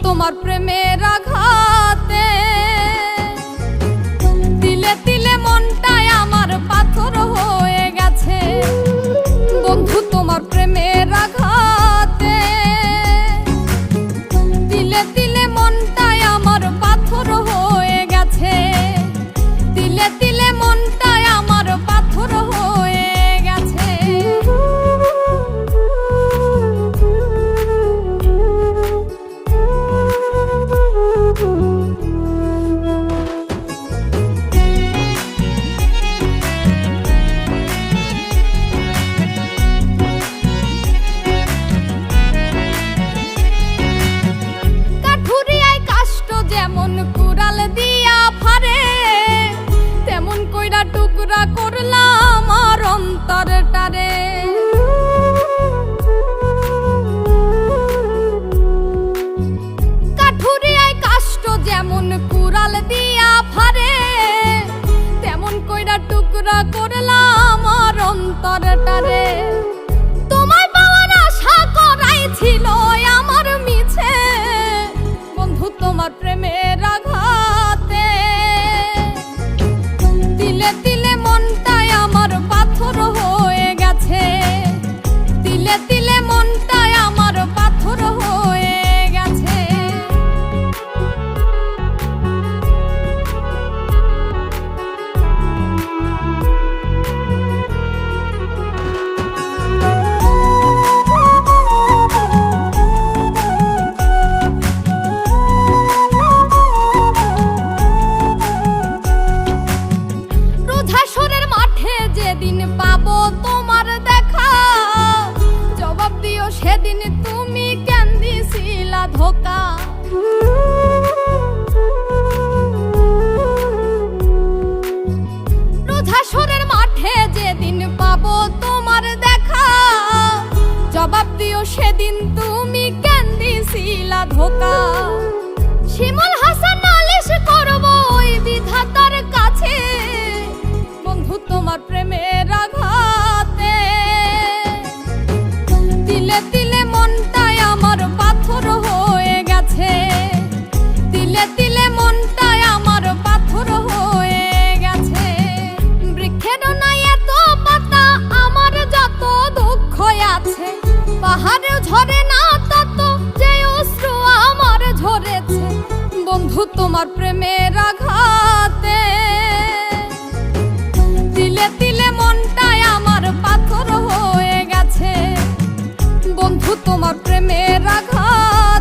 তোমার প্রেমের আঘাতে তিলে তিলে মনটাই আমার পাথর হয়ে গেছে। বন্ধু তোমার প্রেমের আঘাতে তিলে তিলে মনটাই আমার পাথর হয়ে গেছে। তিলে তিলে মনটাই আমার পাথর হয়ে গেছে। কাঠুরিয়ায় কাষ্ট যেমন কুড়াল দিয়া ফারে, তেমন কইরা টুকরা করলাম আমার অন্তরটারে। কাঠুরিয়ায় কাষ্ট যেমন কুড়াল দিয়া ফারে, তেমন কইরা টুকরা করলাম আমার অন্তরটারে। তোমায় পাওয়ার আশা করাই ছিল আমার মিছে। বন্ধু তোমার প্রেমের আঘাতে তিলে তিলে মনটাই আমার পাথর হয়ে গেছে। তিলে তিলে মনটাই আমার পাথর হয়ে গেছে। রোজাসরের মাঠে যেদিন পাবো তোমার দেখা, জবাব দিও সেদিন তুমি কেন দিছিলা ধোঁকা। রোজাসরের মাঠে যেদিন পাবো তোমার দেখা, জবাব দিও সেদিন তুমি কেন দিছিলা ধোঁকা। শিমুল হাসান নালিশ করবো ওই বিধাতার কাছে। বন্ধু তোমার প্রেমের আঘাতে তিলে তিলে মনটাই আমার পাথর হয়ে গেছে। তিলে তিলে মনটাই আমার পাথর হয়ে গেছে। বৃক্ষেরও নাই এত পাতা আমার যত দুঃখ আছে, পাহাড়েও ঝরে না তত যে অশ্রু আমার ঝরেছে। বন্ধু তোমার প্রেমের আঘাতে তিলে তিলে মনটাই আমার পাথর হয়ে গেছে। বন্ধু তোমার প্রেমের আঘাত